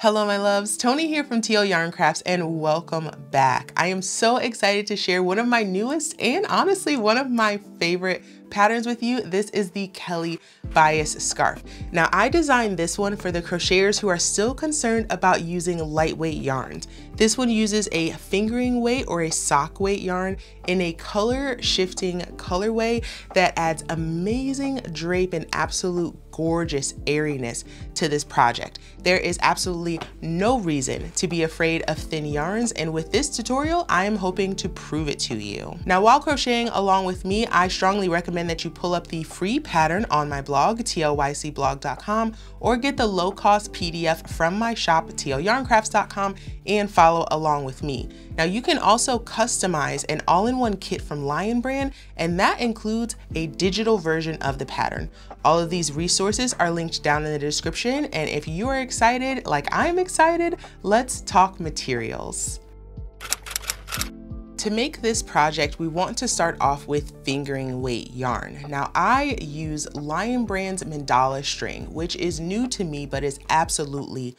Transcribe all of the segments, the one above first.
Hello my loves, Tony here from TL Yarn Crafts and welcome back. I am so excited to share one of my newest and honestly one of my favorite patterns with you. This is the Kelli Bias Scarf. Now I designed this one for the crocheters who are still concerned about using lightweight yarns. This one uses a fingering weight or a sock weight yarn in a color shifting colorway that adds amazing drape and absolute gorgeous airiness to this project. There is absolutely no reason to be afraid of thin yarns, and with this tutorial I am hoping to prove it to you. Now while crocheting along with me, I strongly recommend that you pull up the free pattern on my blog, tlycblog.com, or get the low-cost PDF from my shop, tlyarncrafts.com, and follow along with me. Now you can also customize an all-in-one kit from Lion Brand, and that includes a digital version of the pattern. All of these resources are linked down in the description, and if you are excited like I'm excited, let's talk materials. To make this project, we want to start off with fingering weight yarn. Now I use Lion Brand's Mandala string, which is new to me, but is absolutely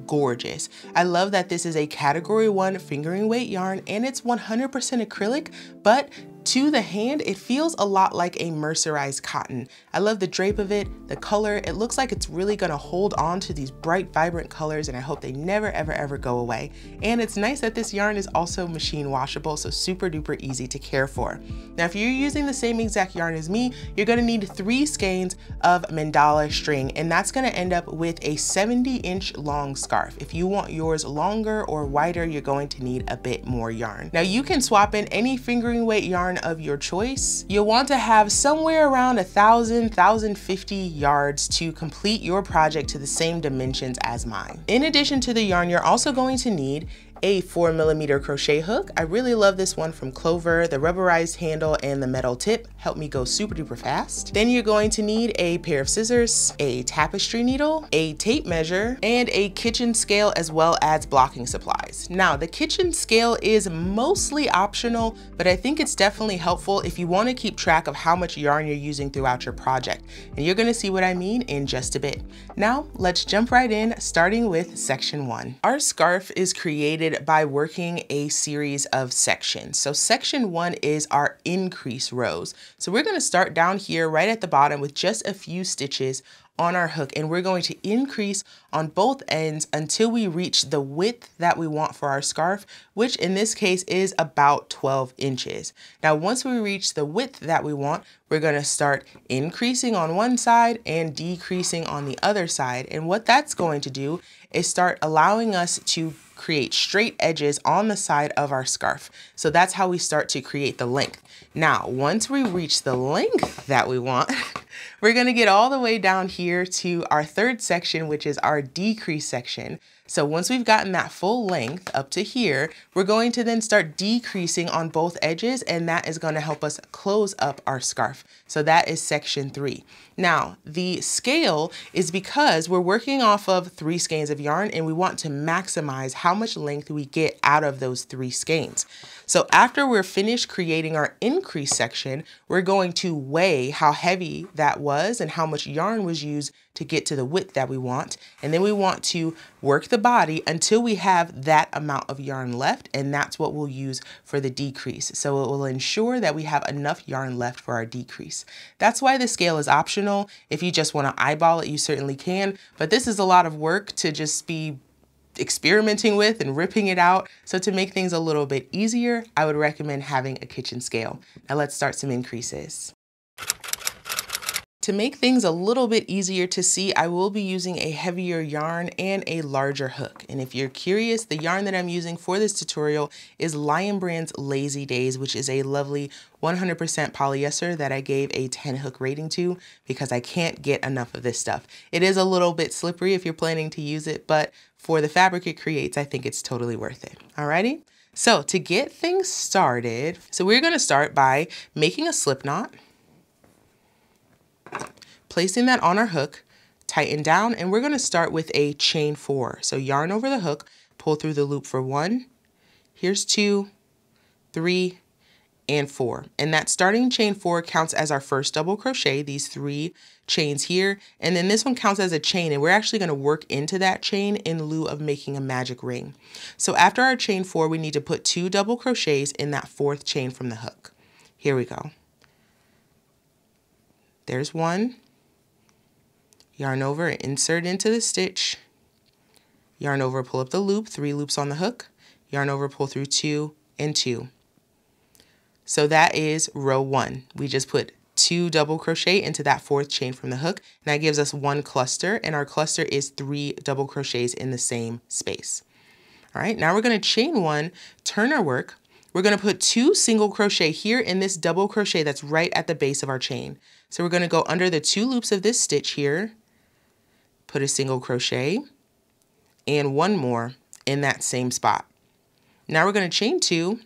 gorgeous. I love that this is a category 1 fingering weight yarn and it's 100% acrylic, but to the hand, it feels a lot like a mercerized cotton. I love the drape of it, the color. It looks like it's really gonna hold on to these bright, vibrant colors, and I hope they never, ever, ever go away. And it's nice that this yarn is also machine washable, so super duper easy to care for. Now, if you're using the same exact yarn as me, you're gonna need 3 skeins of Mandala string, and that's gonna end up with a 70-inch long scarf. If you want yours longer or wider, you're going to need a bit more yarn. Now, you can swap in any fingering weight yarn of your choice. You'll want to have somewhere around 1,050 yards to complete your project to the same dimensions as mine. In addition to the yarn, you're also going to need a 4mm crochet hook. I really love this one from Clover. The rubberized handle and the metal tip help me go super duper fast. Then you're going to need a pair of scissors, a tapestry needle, a tape measure, and a kitchen scale, as well as blocking supplies. Now the kitchen scale is mostly optional, but I think it's definitely helpful if you want to keep track of how much yarn you're using throughout your project. And you're going to see what I mean in just a bit. Now let's jump right in, starting with section 1. Our scarf is created by working a series of sections. So section 1 is our increase rows. So we're going to start down here right at the bottom with just a few stitches on our hook, and we're going to increase on both ends until we reach the width that we want for our scarf, which in this case is about 12 inches. Now, once we reach the width that we want, we're going to start increasing on one side and decreasing on the other side. And what that's going to do is start allowing us to create straight edges on the side of our scarf. So that's how we start to create the length. Now, once we reach the length that we want, we're gonna get all the way down here to our third section, which is our decrease section. So once we've gotten that full length up to here, we're going to then start decreasing on both edges, and that is going to help us close up our scarf. So that is section 3. Now, the scale is because we're working off of 3 skeins of yarn and we want to maximize how much length we get out of those 3 skeins. So after we're finished creating our increase section, we're going to weigh how heavy that was and how much yarn was used to get to the width that we want. And then we want to work the body until we have that amount of yarn left, and that's what we'll use for the decrease. So it will ensure that we have enough yarn left for our decrease. That's why the scale is optional. If you just want to eyeball it, you certainly can, but this is a lot of work to just be experimenting with and ripping it out. So to make things a little bit easier, I would recommend having a kitchen scale. Now let's start some increases. To make things a little bit easier to see, I will be using a heavier yarn and a larger hook. And if you're curious, the yarn that I'm using for this tutorial is Lion Brand's Lazy Days, which is a lovely 100% polyester that I gave a 10 hook rating to because I can't get enough of this stuff. It is a little bit slippery if you're planning to use it, but for the fabric it creates, I think it's totally worth it. Alrighty? So to get things started, we're gonna start by making a slip knot, placing that on our hook, tighten down, and we're going to start with a chain 4. So yarn over the hook, pull through the loop for 1, here's 2, 3, and 4. And that starting chain 4 counts as our first double crochet, these 3 chains here. And then this one counts as a chain, and we're actually going to work into that chain in lieu of making a magic ring. So after our chain 4, we need to put 2 double crochets in that 4th chain from the hook. Here we go. There's 1. Yarn over and insert into the stitch. Yarn over, pull up the loop, 3 loops on the hook. Yarn over, pull through 2 and 2. So that is row 1. We just put 2 double crochet into that 4th chain from the hook, and that gives us 1 cluster, and our cluster is 3 double crochets in the same space. All right, now we're going to chain 1, turn our work. We're going to put 2 single crochet here in this double crochet that's right at the base of our chain. So we're going to go under the 2 loops of this stitch here, put a single crochet, and 1 more in that same spot. Now we're going to chain 2.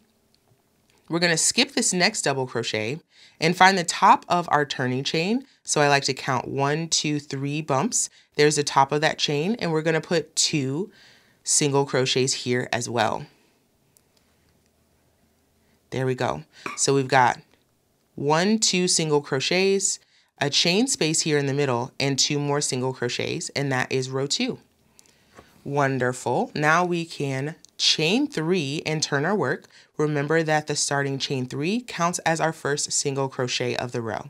We're going to skip this next double crochet and find the top of our turning chain. So I like to count 1, 2, 3 bumps. There's the top of that chain, and we're going to put 2 single crochets here as well. There we go. So we've got 1, 2 single crochets, a chain space here in the middle, and 2 more single crochets, and that is row 2. Wonderful. Now we can chain 3 and turn our work. Remember that the starting chain 3 counts as our first single crochet of the row.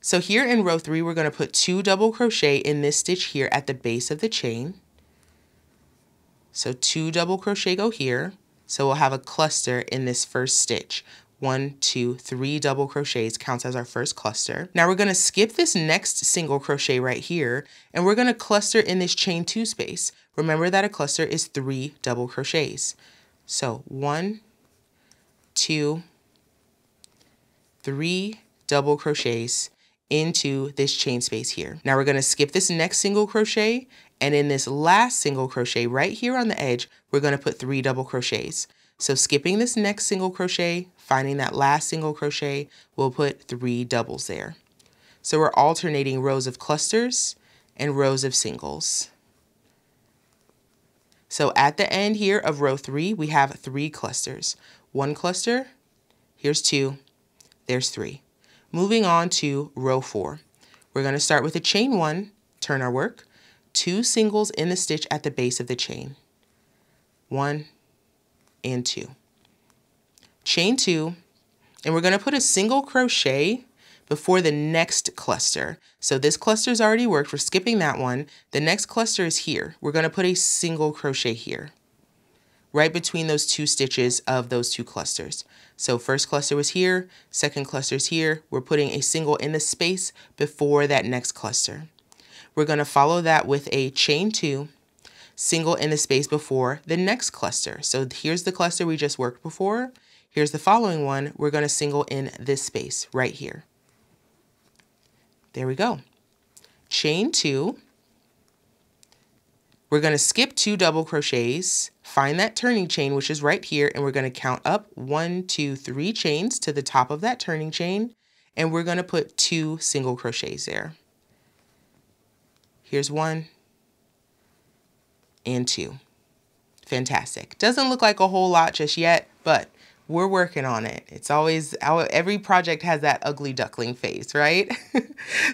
So here in row 3, we're going to put 2 double crochet in this stitch here at the base of the chain. So 2 double crochet go here. So we'll have a cluster in this first stitch. 1, 2, 3 double crochets counts as our first cluster. Now we're going to skip this next single crochet right here, and we're going to cluster in this chain 2 space. Remember that a cluster is 3 double crochets. So 1, 2, 3 double crochets into this chain space here. Now we're going to skip this next single crochet, and in this last single crochet right here on the edge, we're going to put 3 double crochets. So skipping this next single crochet, finding that last single crochet, we'll put 3 doubles there. So we're alternating rows of clusters and rows of singles. So at the end here of row 3, we have 3 clusters. 1 cluster, here's 2, there's 3. Moving on to row 4. We're going to start with a chain 1, turn our work, 2 singles in the stitch at the base of the chain. 1 and 2. Chain 2, and we're going to put a single crochet before the next cluster. So this cluster's already worked, we're skipping that one. The next cluster is here. We're going to put a single crochet here, right between those 2 stitches of those 2 clusters. So first cluster was here, second cluster is here. We're putting a single in the space before that next cluster. We're going to follow that with a chain 2, single in the space before the next cluster. So here's the cluster we just worked before. Here's the following one. We're going to single in this space right here. There we go. Chain 2. We're going to skip 2 double crochets, find that turning chain, which is right here, and we're going to count up 1, 2, 3 chains to the top of that turning chain, and we're going to put 2 single crochets there. Here's 1 and 2. Fantastic. Doesn't look like a whole lot just yet, but we're working on it. It's always, every project has that ugly duckling phase, right?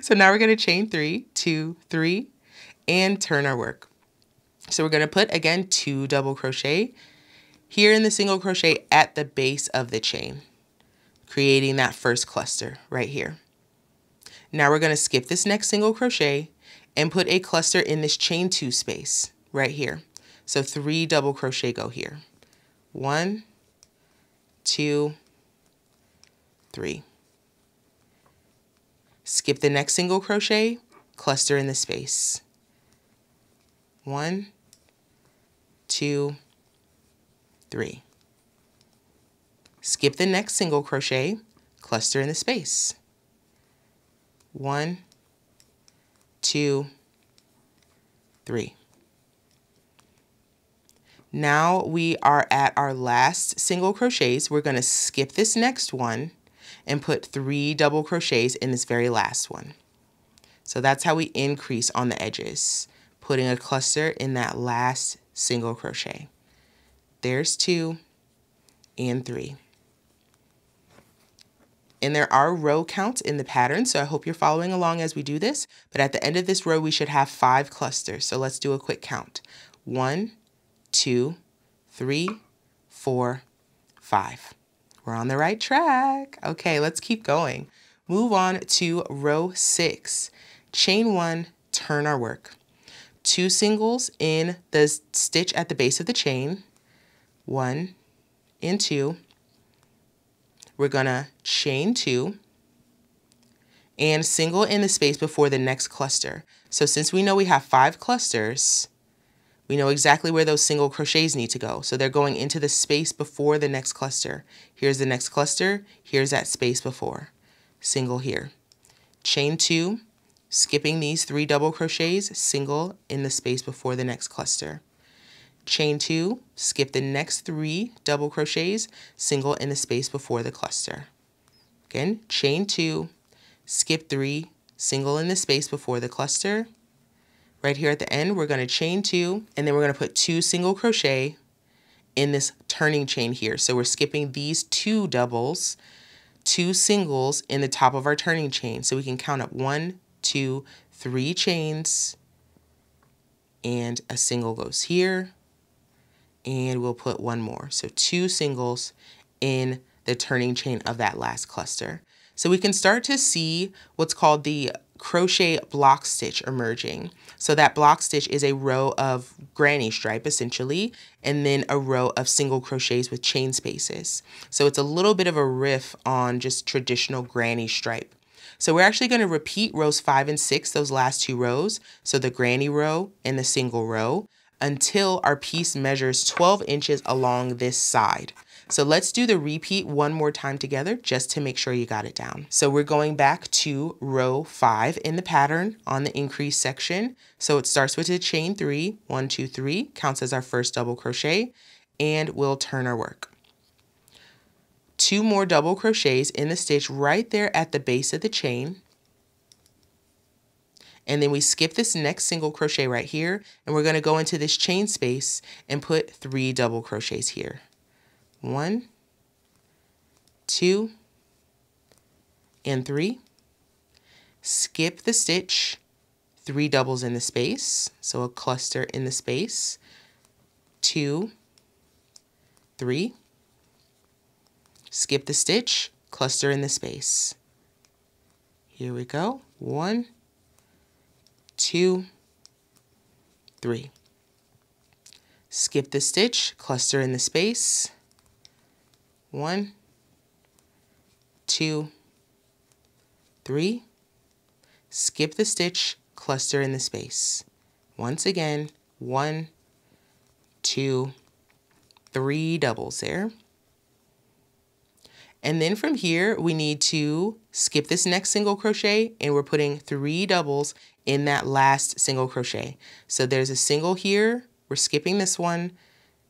So now we're going to chain 3, 2, 3, and turn our work. So we're going to put, again, 2 double crochet here in the single crochet at the base of the chain, creating that first cluster right here. Now we're going to skip this next single crochet and put a cluster in this chain 2 space right here. So 3 double crochet go here. 1, 2, 3. Skip the next single crochet, cluster in the space. 1, 2, 3. Skip the next single crochet, cluster in the space. 1, 2, 3. Now we are at our last single crochets. We're going to skip this next one and put 3 double crochets in this very last one. So that's how we increase on the edges, putting a cluster in that last single crochet. There's 2 and 3. And there are row counts in the pattern, so I hope you're following along as we do this. But at the end of this row, we should have 5 clusters. So let's do a quick count. 1, 2, 3, 4, 5. We're on the right track. Okay, let's keep going. Move on to row 6. Chain 1, turn our work. 2 singles in the stitch at the base of the chain. 1 and 2. We're gonna chain 2 and single in the space before the next cluster. So since we know we have 5 clusters, we know exactly where those single crochets need to go. So they're going into the space before the next cluster. Here's the next cluster, here's that space before. Single here. Chain 2, skipping these 3 double crochets, single in the space before the next cluster. Chain 2, skip the next 3 double crochets, single in the space before the cluster. Again, chain 2, skip 3, single in the space before the cluster. Right here at the end, we're going to chain 2, and then we're going to put 2 single crochet in this turning chain here. So we're skipping these 2 doubles, 2 singles in the top of our turning chain. So we can count up 1, 2, 3 chains, and a single goes here. And we'll put 1 more. So 2 singles in the turning chain of that last cluster. So we can start to see what's called the crochet block stitch emerging. So that block stitch is a row of granny stripe essentially, and then a row of single crochets with chain spaces. So it's a little bit of a riff on just traditional granny stripe. So we're actually going to repeat rows 5 and 6, those last 2 rows. So the granny row and the single row, until our piece measures 12 inches along this side. So let's do the repeat one more time together just to make sure you got it down. So we're going back to row 5 in the pattern on the increase section. So it starts with a chain 3, 1, 2, 3, counts as our first double crochet, and we'll turn our work. 2 more double crochets in the stitch right there at the base of the chain. And then we skip this next single crochet right here, and we're going to go into this chain space and put 3 double crochets here. 1, 2, and 3. Skip the stitch, 3 doubles in the space, so a cluster in the space. 2, 3. Skip the stitch, cluster in the space. Here we go. 1, 2, 3. Skip the stitch, cluster in the space. 1, 2, 3. Skip the stitch, cluster in the space. Once again, 1, 2, 3 doubles there. And then from here, we need to skip this next single crochet, and we're putting 3 doubles in that last single crochet. So there's a single here, we're skipping this one,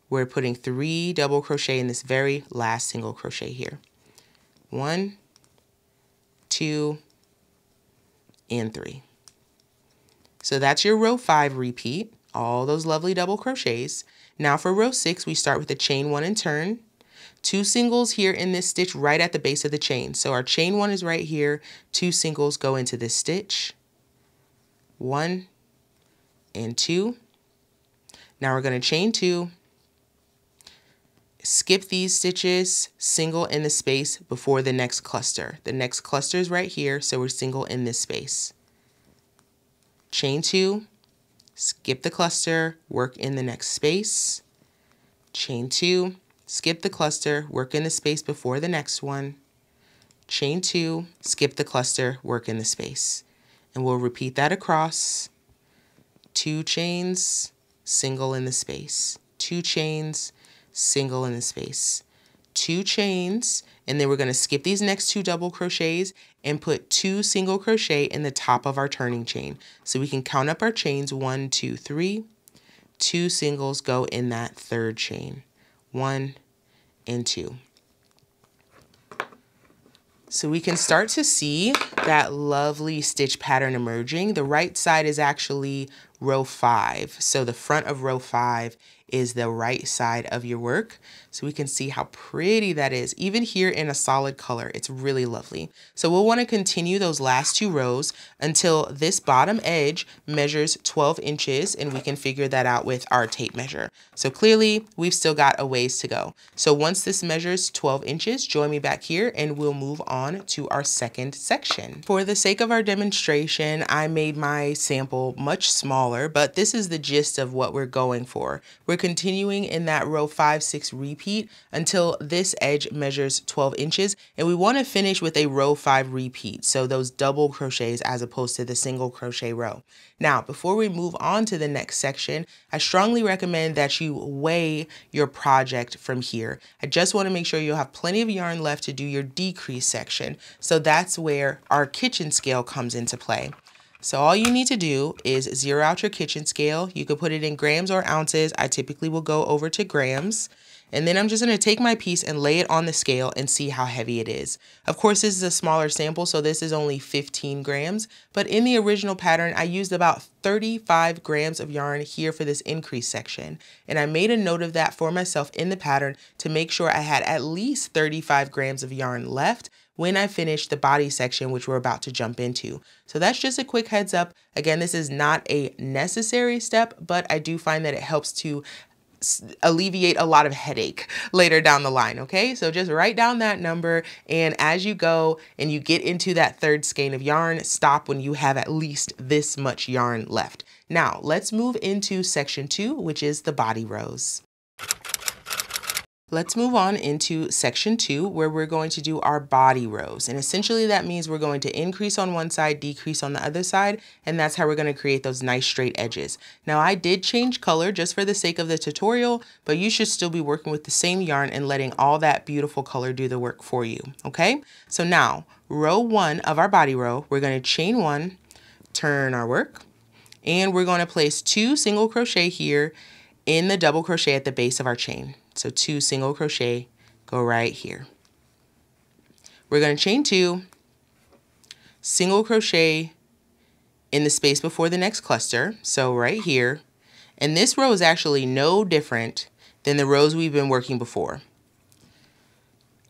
we're putting 3 double crochet in this very last single crochet here. 1, 2, and 3. So that's your row 5 repeat, all those lovely double crochets. Now for row 6, we start with a chain 1 and turn. 2 singles here in this stitch right at the base of the chain. So our chain 1 is right here, 2 singles go into this stitch. 1 and 2. Now we're going to chain 2, skip these stitches, single in the space before the next cluster. The next cluster is right here, so we're single in this space. Chain 2, skip the cluster, work in the next space. Chain 2, skip the cluster, work in the space before the next one. Chain 2, skip the cluster, work in the space. And we'll repeat that across. 2 chains, single in the space. 2 chains, single in the space. 2 chains, and then we're going to skip these next 2 double crochets and put 2 single crochet in the top of our turning chain. So we can count up our chains, 1, 2, 3. 2 singles go in that third chain. 1 and 2. So we can start to see that lovely stitch pattern emerging. The right side is actually row 5. So the front of row 5 is the right side of your work. So we can see how pretty that is. Even here in a solid color, it's really lovely. So we'll want to continue those last 2 rows until this bottom edge measures 12 inches, and we can figure that out with our tape measure. So clearly we've still got a ways to go. So once this measures 12 inches, join me back here and we'll move on to our second section. For the sake of our demonstration, I made my sample much smaller, but this is the gist of what we're going for. We're continuing in that row 5, 6 repeat until this edge measures 12 inches, and we want to finish with a row 5 repeat, so those double crochets as opposed to the single crochet row. Now, before we move on to the next section, I strongly recommend that you weigh your project from here. I just want to make sure you'll have plenty of yarn left to do your decrease section, so that's where our kitchen scale comes into play. So all you need to do is zero out your kitchen scale. You could put it in grams or ounces. I typically will go over to grams. And then I'm just going to take my piece and lay it on the scale and see how heavy it is. Of course, this is a smaller sample, so this is only 15 grams. But in the original pattern, I used about 35 grams of yarn here for this increase section. And I made a note of that for myself in the pattern to make sure I had at least 35 grams of yarn left when I finish the body section, which we're about to jump into. So that's just a quick heads up. Again, this is not a necessary step, but I do find that it helps to alleviate a lot of headache later down the line, okay? So just write down that number, and as you go and you get into that third skein of yarn, stop when you have at least this much yarn left. Now, let's move into section 2, which is the body rows. Let's move on into section 2, where we're going to do our body rows. And essentially that means we're going to increase on one side, decrease on the other side, and that's how we're going to create those nice straight edges. Now I did change color just for the sake of the tutorial, but you should still be working with the same yarn and letting all that beautiful color do the work for you, okay? So now, row 1 of our body row, we're going to chain 1, turn our work, and we're going to place 2 single crochet here in the double crochet at the base of our chain. So 2 single crochet go right here. We're going to chain 2, single crochet in the space before the next cluster, so right here. And this row is actually no different than the rows we've been working before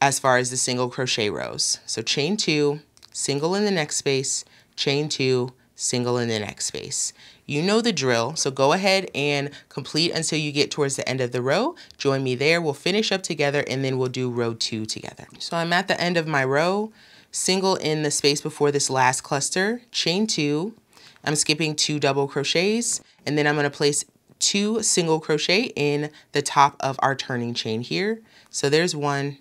as far as the single crochet rows. So chain 2, single in the next space, chain 2, single in the next space. You know the drill, so go ahead and complete until you get towards the end of the row. Join me there, we'll finish up together, and then we'll do row 2 together. So I'm at the end of my row, single in the space before this last cluster, chain 2, I'm skipping 2 double crochets, and then I'm going to place 2 single crochet in the top of our turning chain here. So there's 1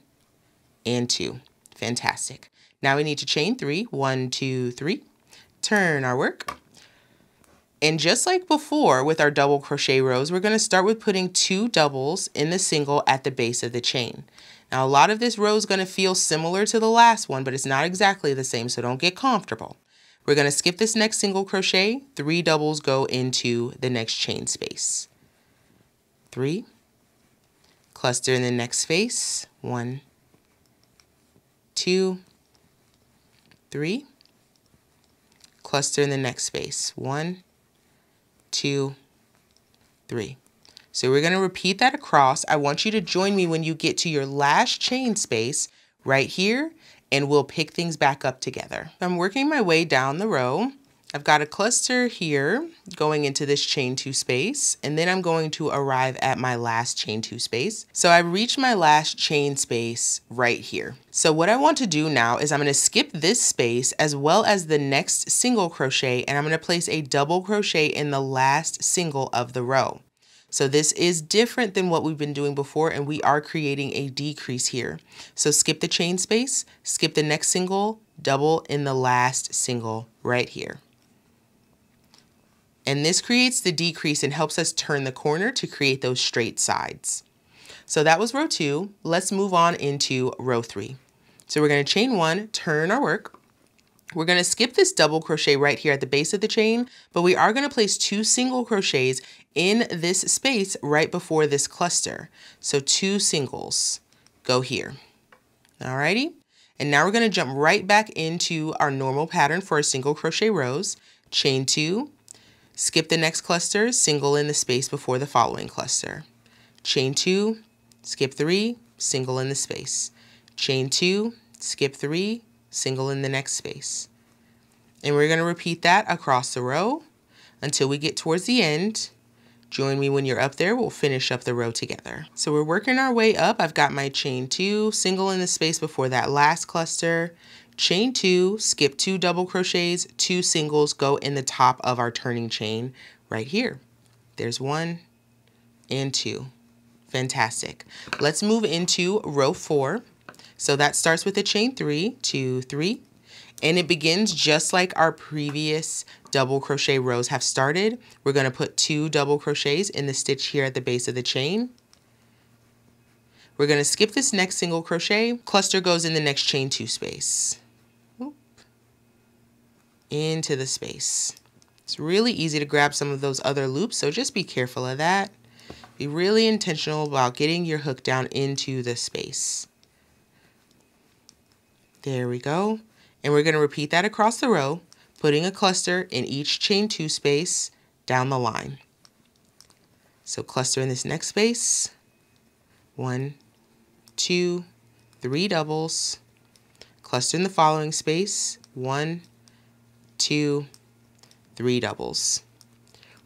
and 2, fantastic. Now we need to chain 3, 1, 2, 3, turn our work. And just like before with our double crochet rows, we're going to start with putting 2 doubles in the single at the base of the chain. Now a lot of this row is going to feel similar to the last one, but it's not exactly the same, so don't get comfortable. We're going to skip this next single crochet, 3 doubles go into the next chain space. 3, cluster in the next space, 1, 2, 3, cluster in the next space, 1, 2, 3. So we're going to repeat that across. I want you to join me when you get to your last chain space right here, and we'll pick things back up together. I'm working my way down the row. I've got a cluster here going into this chain 2 space, and then I'm going to arrive at my last chain 2 space. So I reached my last chain space right here. So what I want to do now is I'm going to skip this space as well as the next single crochet, and I'm going to place a double crochet in the last single of the row. So this is different than what we've been doing before, and we are creating a decrease here. So skip the chain space, skip the next single, double in the last single right here. And this creates the decrease and helps us turn the corner to create those straight sides. So that was row 2. Let's move on into row 3. So we're going to chain 1, turn our work. We're going to skip this double crochet right here at the base of the chain, but we are going to place 2 single crochets in this space right before this cluster. So 2 singles go here. Alrighty. And now we're going to jump right back into our normal pattern for our single crochet rows. Chain 2, skip the next cluster, single in the space before the following cluster. Chain 2, skip 3, single in the space. Chain 2, skip 3, single in the next space. And we're going to repeat that across the row until we get towards the end. Join me when you're up there. We'll finish up the row together. So we're working our way up. I've got my chain 2, single in the space before that last cluster. Chain 2, skip 2 double crochets, 2 singles go in the top of our turning chain right here. There's 1 and 2. Fantastic. Let's move into row 4. So that starts with a chain 3, 2, 3, and it begins just like our previous double crochet rows have started. We're going to put 2 double crochets in the stitch here at the base of the chain. We're going to skip this next single crochet. Cluster goes in the next chain 2 space. Into the space. It's really easy to grab some of those other loops, so just be careful of that. Be really intentional about getting your hook down into the space. There we go. And we're going to repeat that across the row, putting a cluster in each chain 2 space down the line. So cluster in this next space. 1, 2, 3 doubles. Cluster in the following space. 1, 2, 3 doubles.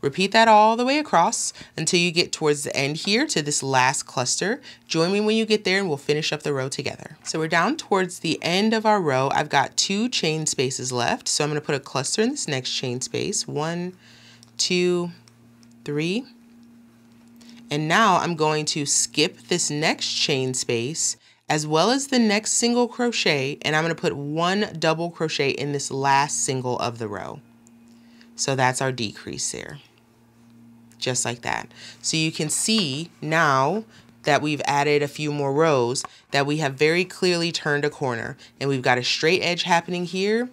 Repeat that all the way across until you get towards the end here to this last cluster. Join me when you get there and we'll finish up the row together. So we're down towards the end of our row. I've got 2 chain spaces left. So I'm going to put a cluster in this next chain space. 1, 2, 3. And now I'm going to skip this next chain space as well as the next single crochet, and I'm going to put 1 double crochet in this last single of the row. So that's our decrease there. Just like that. So you can see now that we've added a few more rows that we have very clearly turned a corner, and we've got a straight edge happening here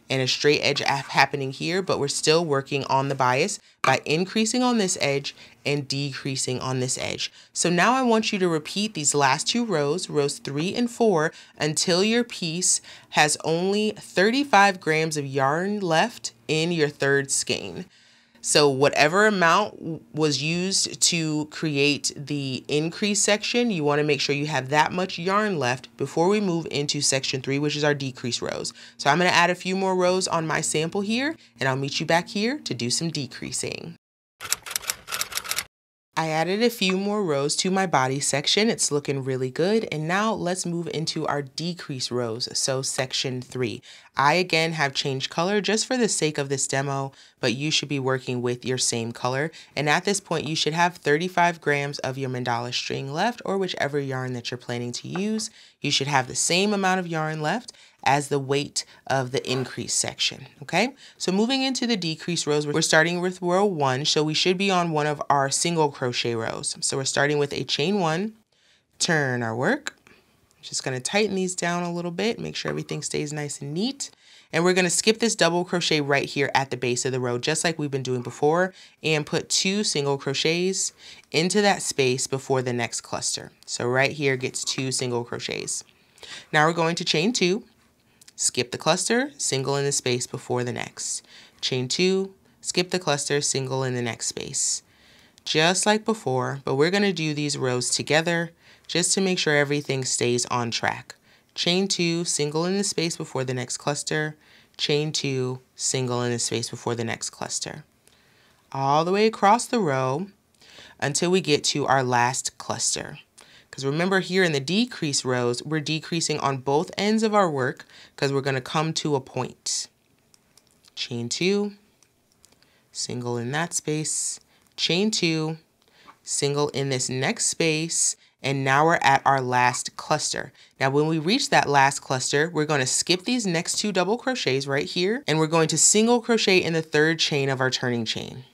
and a straight edge happening here, but we're still working on the bias by increasing on this edge and decreasing on this edge. So now I want you to repeat these last 2 rows, rows 3 and 4, until your piece has only 35 grams of yarn left in your 3rd skein. So whatever amount was used to create the increase section, you want to make sure you have that much yarn left before we move into section 3, which is our decrease rows. So I'm going to add a few more rows on my sample here, and I'll meet you back here to do some decreasing. I added a few more rows to my body section. It's looking really good. And now let's move into our decrease rows. So section 3. I again have changed color just for the sake of this demo, but you should be working with your same color. And at this point, you should have 35 grams of your mandala string left, or whichever yarn that you're planning to use. You should have the same amount of yarn left as the weight of the increase section, okay? So moving into the decrease rows, we're starting with row 1, so we should be on one of our single crochet rows. So we're starting with a chain 1, turn our work. Just gonna tighten these down a little bit, make sure everything stays nice and neat. And we're gonna skip this double crochet right here at the base of the row, just like we've been doing before, and put 2 single crochets into that space before the next cluster. So right here gets 2 single crochets. Now we're going to chain 2, skip the cluster, single in the space before the next. Chain 2, skip the cluster, single in the next space. Just like before, but we're gonna do these rows together just to make sure everything stays on track. Chain 2, single in the space before the next cluster. Chain 2, single in the space before the next cluster. All the way across the row until we get to our last cluster. Because remember, here in the decrease rows, we're decreasing on both ends of our work because we're going to come to a point. Chain 2, single in that space. Chain 2, single in this next space. And now we're at our last cluster. Now when we reach that last cluster, we're going to skip these next 2 double crochets right here, and we're going to single crochet in the 3rd chain of our turning chain.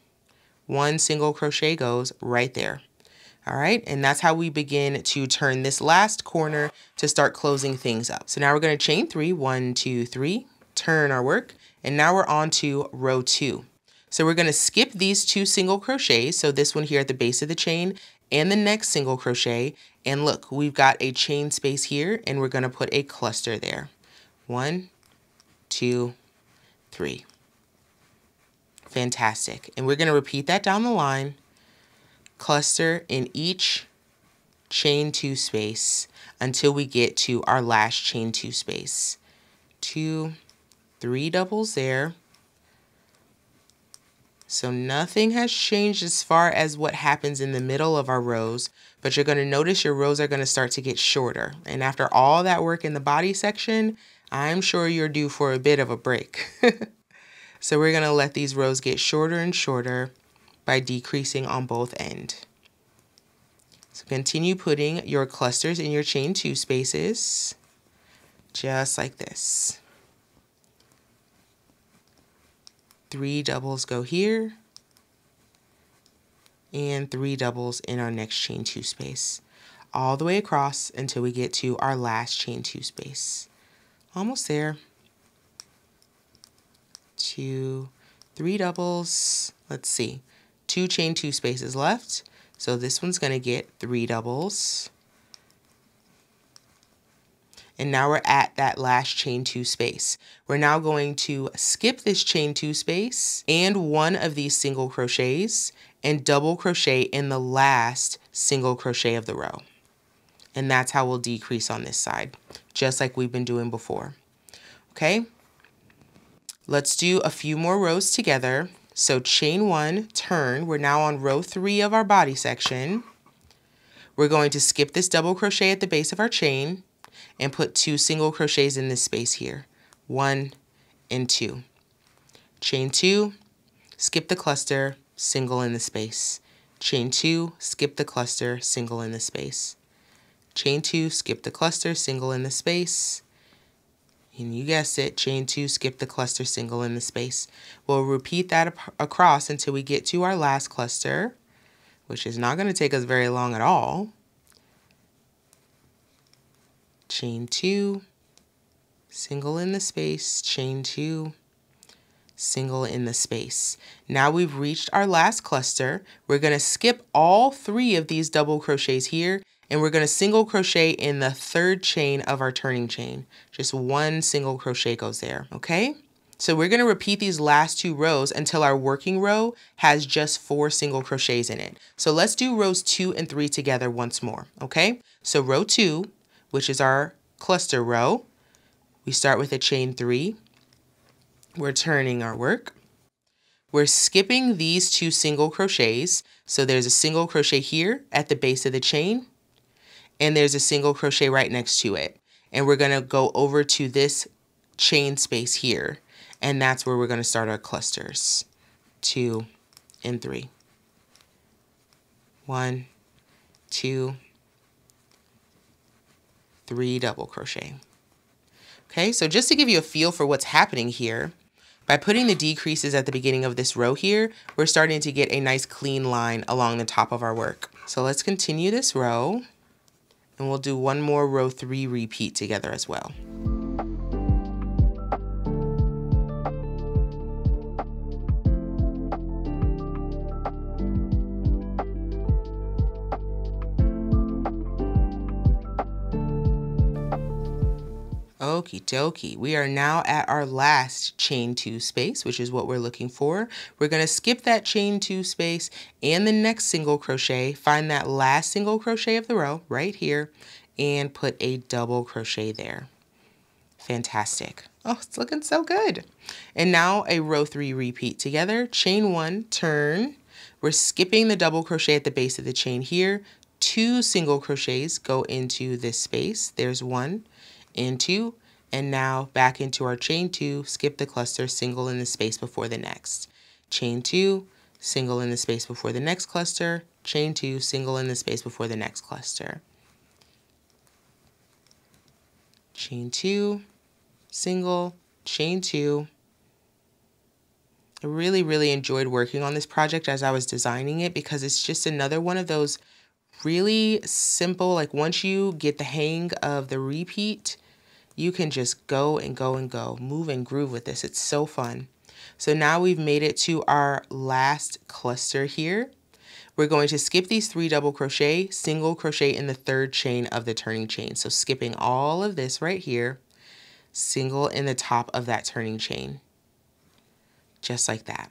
1 single crochet goes right there. All right, and that's how we begin to turn this last corner to start closing things up. So now we're going to chain 3, 1, 2, 3, turn our work, and now we're on to row 2. So we're going to skip these 2 single crochets, so this one here at the base of the chain and the next single crochet, and look, we've got a chain space here, and we're going to put a cluster there. 1, 2, 3. Fantastic. And we're going to repeat that down the line. Cluster in each chain 2 space until we get to our last chain 2 space. 2, 3 doubles there. So nothing has changed as far as what happens in the middle of our rows, but you're going to notice your rows are going to start to get shorter. And after all that work in the body section, I'm sure you're due for a bit of a break. So we're going to let these rows get shorter and shorter by decreasing on both ends. So continue putting your clusters in your chain 2 spaces, just like this. 3 doubles go here, and 3 doubles in our next chain 2 space, all the way across until we get to our last chain 2 space. Almost there. 2, 3 doubles. Let's see, 2 chain 2 spaces left. So this one's going to get 3 doubles. And now we're at that last chain 2 space. We're now going to skip this chain 2 space and one of these single crochets and double crochet in the last single crochet of the row. And that's how we'll decrease on this side, just like we've been doing before. Okay, let's do a few more rows together. So chain 1, turn. We're now on row 3 of our body section. We're going to skip this double crochet at the base of our chain and put 2 single crochets in this space here. 1 and 2. Chain 2, skip the cluster, single in the space. Chain 2, skip the cluster, single in the space. Chain 2, skip the cluster, single in the space. And you guessed it, chain 2, skip the cluster, single in the space. We'll repeat that across until we get to our last cluster, which is not going to take us very long at all. Chain 2, single in the space, chain 2, single in the space. Now we've reached our last cluster. We're going to skip all 3 of these double crochets here, and we're going to single crochet in the 3rd chain of our turning chain. Just 1 single crochet goes there, okay? So we're going to repeat these last 2 rows until our working row has just 4 single crochets in it. So let's do rows 2 and 3 together once more, okay? So row 2, which is our cluster row, we start with a chain 3. We're turning our work. We're skipping these 2 single crochets. So there's a single crochet here at the base of the chain, and there's a single crochet right next to it. And we're going to go over to this chain space here, and that's where we're going to start our clusters. 2 and 3. 1, 2, 3 double crochet. Okay, so just to give you a feel for what's happening here, by putting the decreases at the beginning of this row here, we're starting to get a nice clean line along the top of our work. So let's continue this row, and we'll do one more row 3 repeat together as well. Okie dokie, we are now at our last chain 2 space, which is what we're looking for. We're going to skip that chain 2 space and the next single crochet, find that last single crochet of the row right here, and put a double crochet there. Fantastic. Oh, it's looking so good. And now a row 3 repeat together. Chain 1, turn. We're skipping the double crochet at the base of the chain here. 2 single crochets go into this space. There's 1 and 2, and now back into our chain 2, skip the cluster, single in the space before the next. Chain 2, single in the space before the next cluster, chain 2, single in the space before the next cluster. Chain 2, single, chain 2. I really enjoyed working on this project as I was designing it, because it's just another one of those really simple, like once you get the hang of the repeat, you can just go and go and go, move and groove with this. It's so fun. So now we've made it to our last cluster here. We're going to skip these 3 double crochet, single crochet in the 3rd chain of the turning chain. So skipping all of this right here, single in the top of that turning chain, just like that.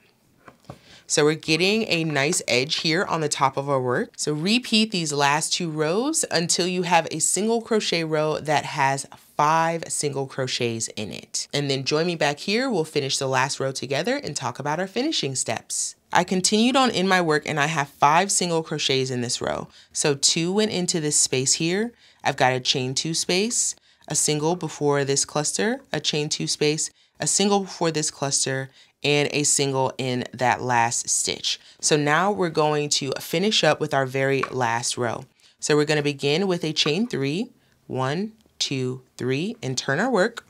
So we're getting a nice edge here on the top of our work. So repeat these last 2 rows until you have a single crochet row that has 5 single crochets in it. And then join me back here. We'll finish the last row together and talk about our finishing steps. I continued on in my work and I have 5 single crochets in this row. So 2 went into this space here. I've got a chain 2 space, a single before this cluster, a chain 2 space, a single before this cluster, and a single in that last stitch. So now we're going to finish up with our very last row. So we're going to begin with a chain 3, 1, 2, 3, and turn our work.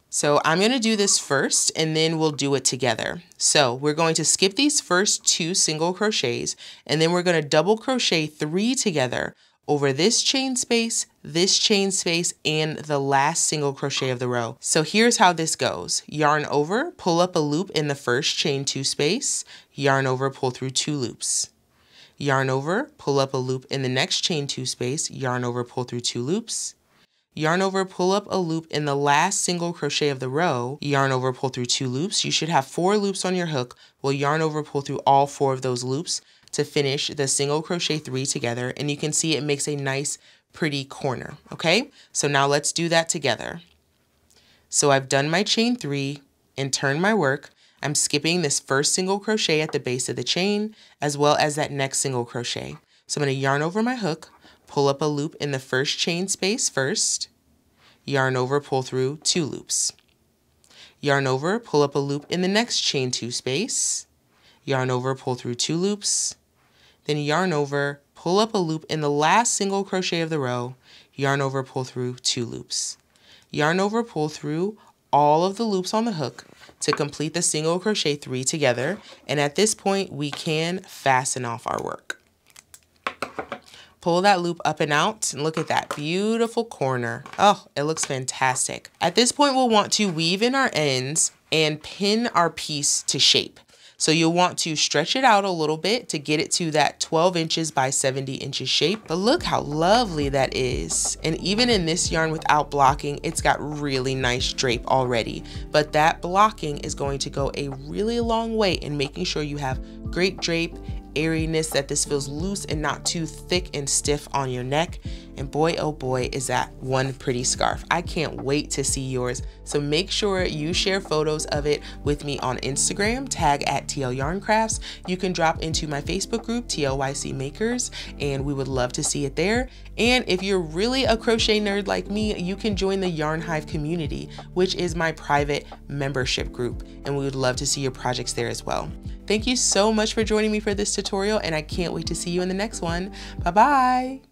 So I'm going to do this first and then we'll do it together. So we're going to skip these first 2 single crochets and then we're going to double crochet 3 together over this chain space, and the last single crochet of the row. So here's how this goes. Yarn over, pull up a loop in the first chain 2 space, yarn over, pull through 2 loops. Yarn over, pull up a loop in the next chain 2 space, yarn over, pull through 2 loops. Yarn over, pull up a loop in the last single crochet of the row, yarn over, pull through 2 loops. You should have 4 loops on your hook. We'll yarn over, pull through all 4 of those loops to finish the single crochet 3 together, and you can see it makes a nice pretty corner. Okay, so now let's do that together. So I've done my chain 3 and turned my work. I'm skipping this first single crochet at the base of the chain as well as that next single crochet. So I'm going to yarn over my hook, pull up a loop in the first chain space first, yarn over, pull through 2 loops. Yarn over, pull up a loop in the next chain 2 space, yarn over, pull through 2 loops, then yarn over, pull up a loop in the last single crochet of the row, yarn over, pull through 2 loops. Yarn over, pull through all of the loops on the hook to complete the single crochet 3 together, and at this point we can fasten off our work. Pull that loop up and out, and look at that beautiful corner. Oh, it looks fantastic. At this point we'll want to weave in our ends and pin our piece to shape. So you'll want to stretch it out a little bit to get it to that 12 inches by 70 inches shape. But look how lovely that is. And even in this yarn without blocking, it's got really nice drape already. But that blocking is going to go a really long way in making sure you have great drape, airiness, that this feels loose and not too thick and stiff on your neck. And boy, oh boy, is that one pretty scarf. I can't wait to see yours. So make sure you share photos of it with me on Instagram, tag at TL Yarn Crafts. You can drop into my Facebook group, TLYC Makers, and we would love to see it there. And if you're really a crochet nerd like me, you can join the Yarn Hive community, which is my private membership group. And we would love to see your projects there as well. Thank you so much for joining me for this tutorial, and I can't wait to see you in the next one. Bye-bye.